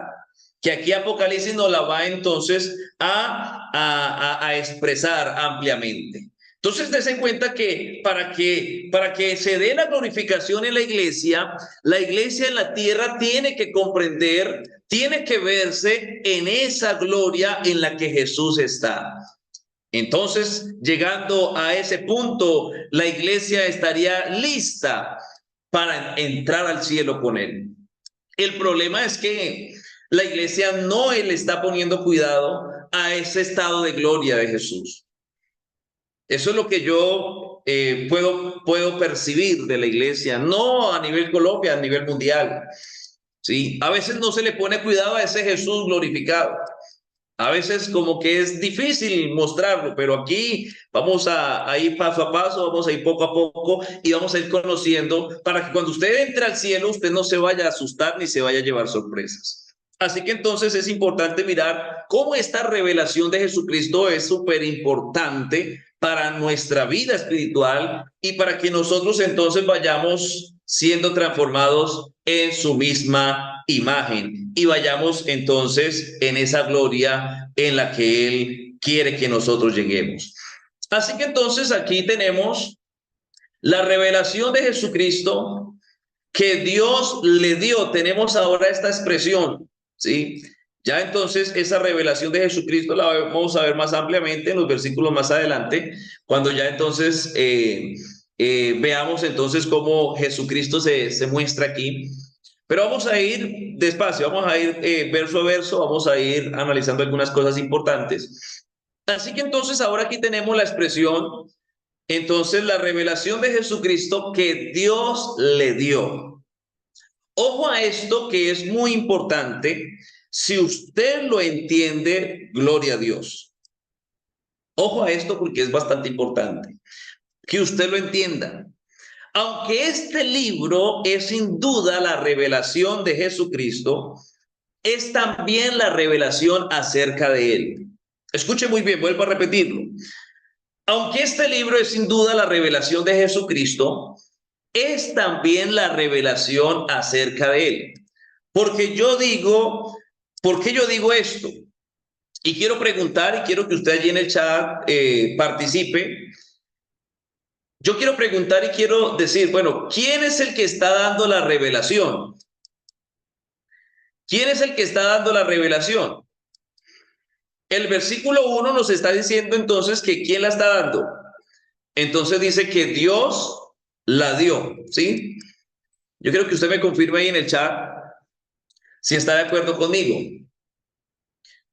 A: que aquí Apocalipsis nos la va entonces a expresar ampliamente. Entonces, des en cuenta que para que se dé la glorificación en la iglesia en la tierra tiene que comprender, tiene que verse en esa gloria en la que Jesús está. Entonces, llegando a ese punto, la iglesia estaría lista para entrar al cielo con Él. El problema es que la iglesia no le está poniendo cuidado a ese estado de gloria de Jesús. Eso es lo que yo puedo percibir de la iglesia, no a nivel Colombia, a nivel mundial. ¿Sí? A veces no se le pone cuidado a ese Jesús glorificado. A veces como que es difícil mostrarlo, pero aquí vamos a ir paso a paso, vamos a ir poco a poco y vamos a ir conociendo para que cuando usted entre al cielo, usted no se vaya a asustar ni se vaya a llevar sorpresas. Así que entonces es importante mirar cómo esta revelación de Jesucristo es súper importante para nuestra vida espiritual y para que nosotros entonces vayamos siendo transformados en su misma imagen y vayamos entonces en esa gloria en la que Él quiere que nosotros lleguemos. Así que entonces aquí tenemos la revelación de Jesucristo que Dios le dio. Tenemos ahora esta expresión, ¿sí? Ya entonces esa revelación de Jesucristo la vamos a ver más ampliamente en los versículos más adelante, cuando ya entonces veamos entonces cómo Jesucristo se muestra aquí. Pero vamos a ir despacio, vamos a ir verso a verso, vamos a ir analizando algunas cosas importantes. Así que entonces ahora aquí tenemos la expresión, entonces la revelación de Jesucristo que Dios le dio. Ojo a esto que es muy importante. Si usted lo entiende, gloria a Dios. Ojo a esto porque es bastante importante que usted lo entienda. Aunque este libro es sin duda la revelación de Jesucristo, es también la revelación acerca de Él. Escuche muy bien, vuelvo a repetirlo. Aunque este libro es sin duda la revelación de Jesucristo, es también la revelación acerca de Él. Porque yo digo, ¿por qué yo digo esto? Y quiero preguntar, y quiero que usted allí en el chat participe. Yo quiero preguntar y quiero decir, bueno, ¿quién es el que está dando la revelación? ¿Quién es el que está dando la revelación? El versículo 1 nos está diciendo entonces que ¿quién la está dando? Entonces dice que Dios la dio, ¿sí? Yo quiero que usted me confirme ahí en el chat si está de acuerdo conmigo.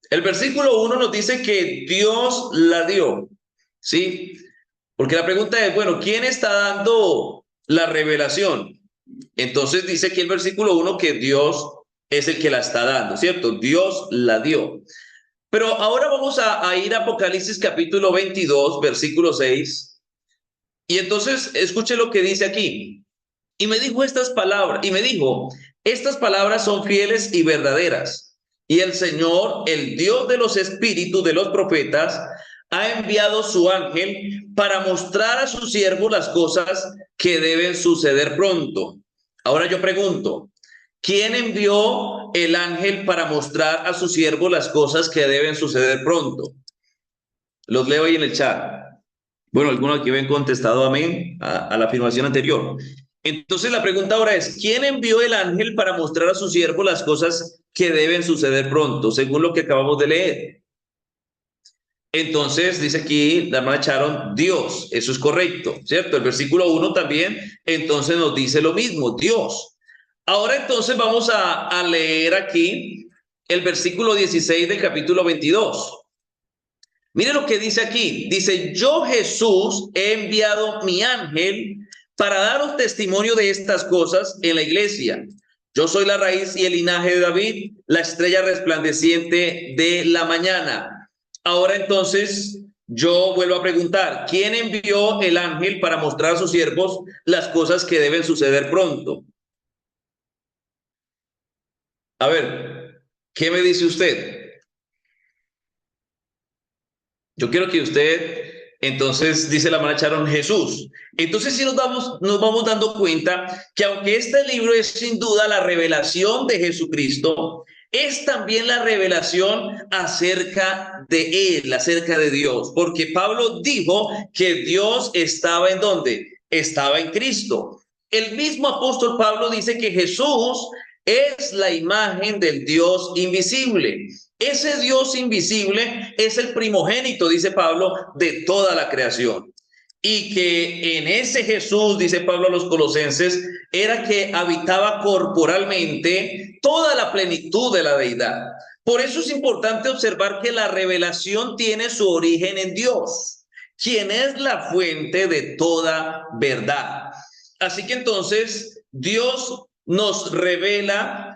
A: El versículo 1 nos dice que Dios la dio, ¿sí? Porque la pregunta es, bueno, ¿quién está dando la revelación? Entonces dice aquí el versículo 1 que Dios es el que la está dando, ¿cierto? Dios la dio. Pero ahora vamos a ir a Apocalipsis capítulo 22, versículo 6. Y entonces escuche lo que dice aquí. Y me dijo estas palabras, y me dijo, estas palabras son fieles y verdaderas. Y el Señor, el Dios de los espíritus de los profetas, ha enviado su ángel para mostrar a sus siervos las cosas que deben suceder pronto. Ahora yo pregunto, ¿quién envió el ángel para mostrar a sus siervos las cosas que deben suceder pronto? Los leo ahí en el chat. Bueno, algunos aquí ven contestado amén a la afirmación anterior. Entonces la pregunta ahora es, ¿quién envió el ángel para mostrar a su siervo las cosas que deben suceder pronto, según lo que acabamos de leer? Entonces dice aquí la hermana Sharon, Dios, eso es correcto, ¿cierto? El versículo 1 también, entonces nos dice lo mismo, Dios. Ahora entonces vamos a leer aquí el versículo 16 del capítulo 22. Mire lo que dice aquí. Dice, yo Jesús he enviado mi ángel para daros testimonio de estas cosas en la iglesia. Yo soy la raíz y el linaje de David, la estrella resplandeciente de la mañana. Ahora entonces yo vuelvo a preguntar, ¿quién envió el ángel para mostrar a sus siervos las cosas que deben suceder pronto? A ver, ¿qué me dice usted? Yo quiero que usted, entonces, dice la hermana Sharon, Jesús. Entonces, si nos vamos dando cuenta que aunque este libro es sin duda la revelación de Jesucristo, es también la revelación acerca de Él, acerca de Dios. Porque Pablo dijo que Dios estaba ¿en dónde? Estaba en Cristo. El mismo apóstol Pablo dice que Jesús es la imagen del Dios invisible. Ese Dios invisible es el primogénito, dice Pablo, de toda la creación. Y que en ese Jesús, dice Pablo a los colosenses, era que habitaba corporalmente toda la plenitud de la deidad. Por eso es importante observar que la revelación tiene su origen en Dios, quien es la fuente de toda verdad. Así que entonces Dios nos revela.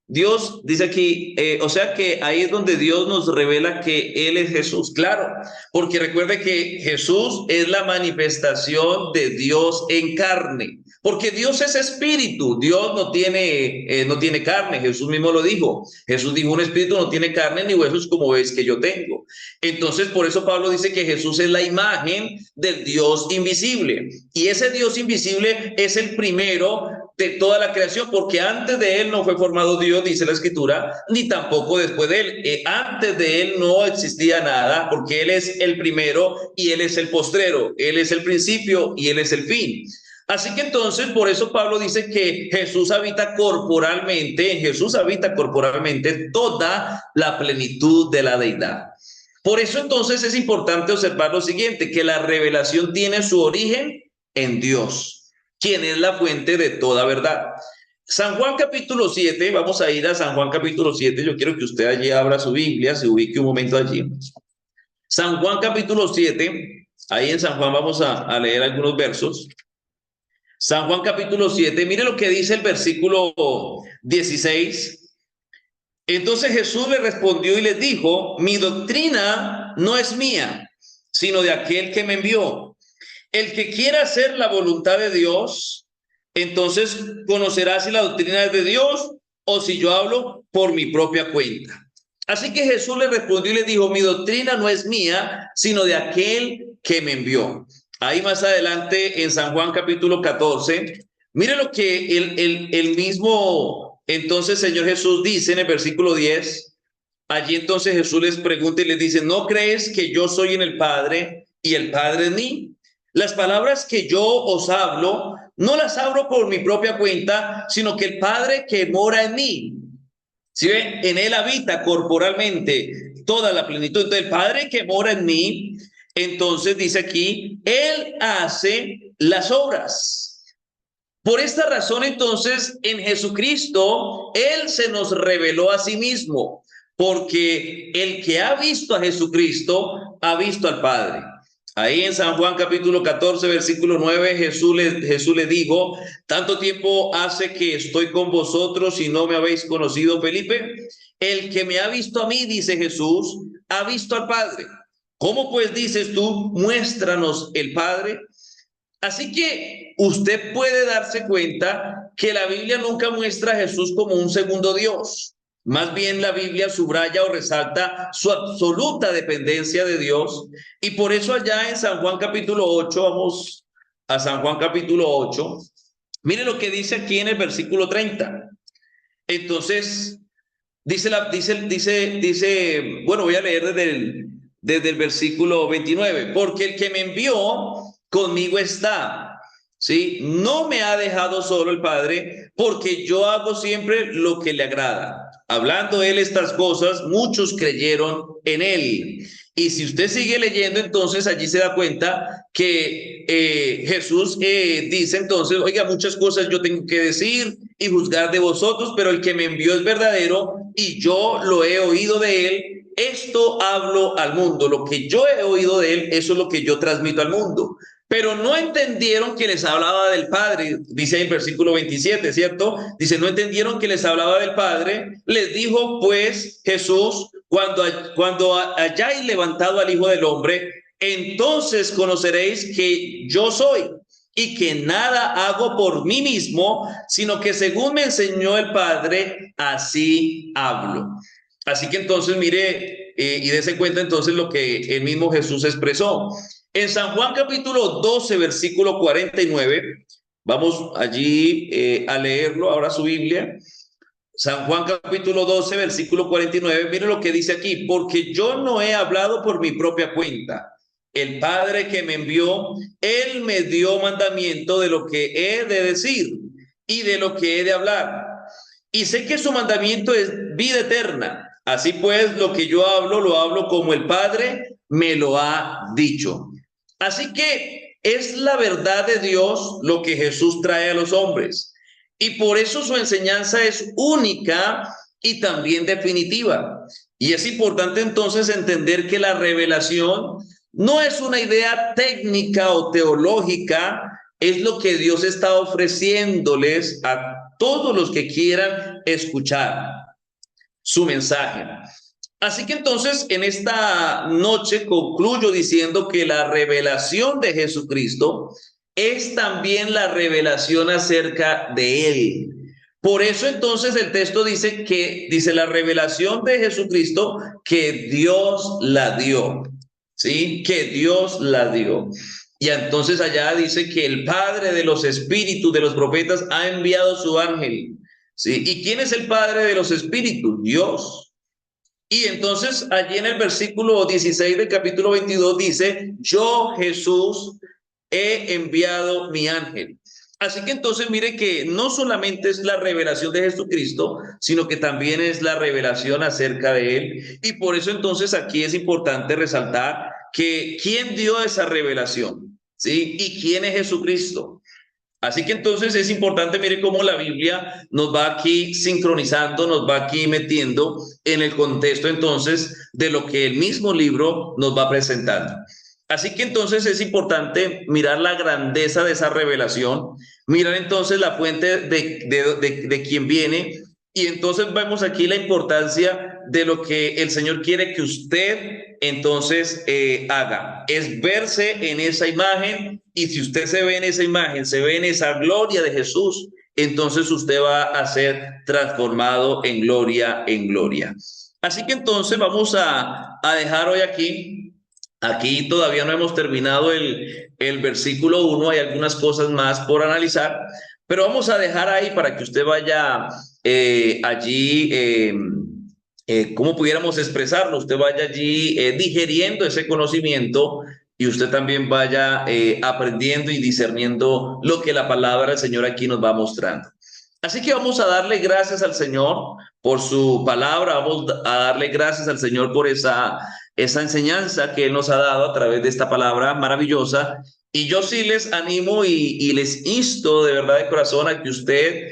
A: Dios dice aquí, o sea que ahí es donde Dios nos revela que Él es Jesús, claro, porque recuerde que Jesús es la manifestación de Dios en carne, porque Dios es espíritu, Dios no tiene carne, Jesús mismo lo dijo, Jesús dijo un espíritu no tiene carne ni huesos como ves que yo tengo. Entonces por eso Pablo dice que Jesús es la imagen del Dios invisible, y ese Dios invisible es el primero de toda la creación, porque antes de él no fue formado Dios, dice la escritura, ni tampoco después de él. Antes de él no existía nada, porque él es el primero y él es el postrero, él es el principio y él es el fin. Así que entonces, por eso Pablo dice que Jesús habita corporalmente toda la plenitud de la deidad. Por eso entonces es importante observar lo siguiente, que la revelación tiene su origen en Dios, quien es la fuente de toda verdad. San Juan capítulo 7, vamos a ir a San Juan capítulo 7, yo quiero que usted allí abra su Biblia, se ubique un momento allí. San Juan capítulo 7, ahí en San Juan vamos a leer algunos versos. San Juan capítulo 7, mire lo que dice el versículo 16. Entonces Jesús le respondió y les dijo, mi doctrina no es mía, sino de aquel que me envió. El que quiera hacer la voluntad de Dios, entonces conocerá si la doctrina es de Dios o si yo hablo por mi propia cuenta. Así que Jesús le respondió y le dijo, mi doctrina no es mía, sino de aquel que me envió. Ahí más adelante en San Juan capítulo 14, mire lo que el mismo entonces Señor Jesús dice en el versículo 10. Allí entonces Jesús les pregunta y les dice, ¿no crees que yo soy en el Padre y el Padre en mí? Las palabras que yo os hablo, no las hablo por mi propia cuenta, sino que el Padre que mora en mí, ¿sí ve? En él habita corporalmente toda la plenitud. Entonces el Padre que mora en mí, entonces dice aquí, él hace las obras. Por esta razón, entonces, en Jesucristo, Él se nos reveló a sí mismo, porque el que ha visto a Jesucristo, ha visto al Padre. Ahí en San Juan capítulo 14, versículo 9, Jesús le dijo, tanto tiempo hace que estoy con vosotros y no me habéis conocido, Felipe. El que me ha visto a mí, dice Jesús, ha visto al Padre. ¿Cómo pues dices tú, muéstranos el Padre? Así que usted puede darse cuenta que la Biblia nunca muestra a Jesús como un segundo Dios. Más bien la Biblia subraya o resalta su absoluta dependencia de Dios. Y por eso allá en San Juan capítulo 8, vamos a San Juan capítulo 8. Mire lo que dice aquí en el versículo 30. Entonces, bueno, voy a leer desde el versículo 29. Porque el que me envió conmigo está, ¿sí? No me ha dejado solo el Padre, porque yo hago siempre lo que le agrada. Hablando él estas cosas, muchos creyeron en él. Y si usted sigue leyendo, entonces allí se da cuenta que Jesús dice entonces, oiga, muchas cosas yo tengo que decir y juzgar de vosotros, pero el que me envió es verdadero y yo lo he oído de él. Esto hablo al mundo, lo que yo he oído de él, eso es lo que yo transmito al mundo. pero no entendieron que les hablaba del Padre, dice el versículo 27, ¿cierto? Dice, no entendieron que les hablaba del Padre. Les dijo pues Jesús, cuando hayáis levantado al Hijo del Hombre, entonces conoceréis que yo soy y que nada hago por mí mismo, sino que según me enseñó el Padre, así hablo. Así que entonces mire y dése cuenta entonces lo que el mismo Jesús expresó. En San Juan capítulo 12, versículo 49, vamos allí a leerlo, ahora su Biblia. San Juan capítulo 12, versículo 49, mire lo que dice aquí, porque yo no he hablado por mi propia cuenta. El Padre que me envió, Él me dio mandamiento de lo que he de decir y de lo que he de hablar. Y sé que su mandamiento es vida eterna. Así pues, lo que yo hablo, lo hablo como el Padre me lo ha dicho. Así que es la verdad de Dios lo que Jesús trae a los hombres. Y por eso su enseñanza es única y también definitiva. Y es importante entonces entender que la revelación no es una idea técnica o teológica, es lo que Dios está ofreciéndoles a todos los que quieran escuchar su mensaje. Así que entonces en esta noche concluyo diciendo que la revelación de Jesucristo es también la revelación acerca de Él. Por eso entonces el texto dice la revelación de Jesucristo que Dios la dio, ¿sí? Que Dios la dio. Y entonces allá dice que el Padre de los espíritus de los profetas ha enviado su ángel, ¿sí? ¿Y quién es el Padre de los espíritus? Dios. Y entonces allí en el versículo 16 del capítulo 22 dice, yo Jesús he enviado mi ángel. Así que entonces mire que no solamente es la revelación de Jesucristo, sino que también es la revelación acerca de Él. Y por eso entonces aquí es importante resaltar que quién dio esa revelación, ¿sí? Y quién es Jesucristo. Así que entonces es importante, mire cómo la Biblia nos va aquí sincronizando, nos va aquí metiendo en el contexto entonces de lo que el mismo libro nos va presentando. Así que entonces es importante mirar la grandeza de esa revelación, mirar entonces la fuente de quien viene y entonces vemos aquí la importancia de lo que el Señor quiere que usted entonces haga. Es verse en esa imagen y si usted se ve en esa imagen, se ve en esa gloria de Jesús, entonces usted va a ser transformado en gloria, en gloria. Así que entonces vamos a dejar hoy aquí. Aquí todavía no hemos terminado el versículo 1, hay algunas cosas más por analizar, pero vamos a dejar ahí para que usted vaya allí, ¿cómo pudiéramos expresarlo? Usted vaya allí digeriendo ese conocimiento y usted también vaya aprendiendo y discerniendo lo que la palabra del Señor aquí nos va mostrando. Así que vamos a darle gracias al Señor por su palabra, vamos a darle gracias al Señor por esa enseñanza que Él nos ha dado a través de esta palabra maravillosa. Y yo sí les animo y les insto de verdad de corazón a que usted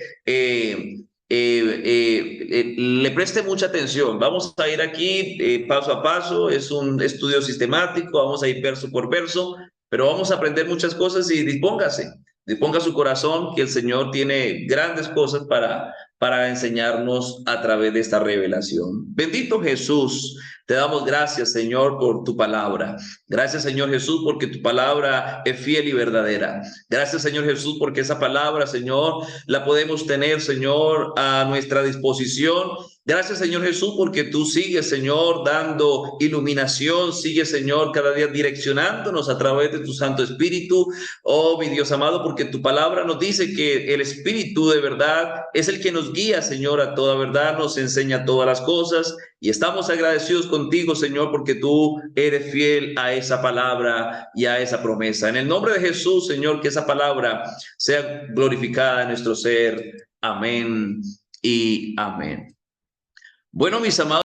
A: le preste mucha atención. Vamos a ir aquí paso a paso, es un estudio sistemático, vamos a ir verso por verso, pero vamos a aprender muchas cosas y disponga su corazón que el Señor tiene grandes cosas para enseñarnos a través de esta revelación. Bendito Jesús, te damos gracias, Señor, por tu palabra. Gracias, Señor Jesús, porque tu palabra es fiel y verdadera. Gracias, Señor Jesús, porque esa palabra, Señor, la podemos tener, Señor, a nuestra disposición. Gracias, Señor Jesús, porque tú sigues, Señor, dando iluminación, sigues, Señor, cada día direccionándonos a través de tu Santo Espíritu. Oh, mi Dios amado, porque tu palabra nos dice que el Espíritu de verdad es el que nos guía, Señor, a toda verdad, nos enseña todas las cosas. Y estamos agradecidos contigo, Señor, porque tú eres fiel a esa palabra y a esa promesa. En el nombre de Jesús, Señor, que esa palabra sea glorificada en nuestro ser. Amén y amén. Bueno, mis amados.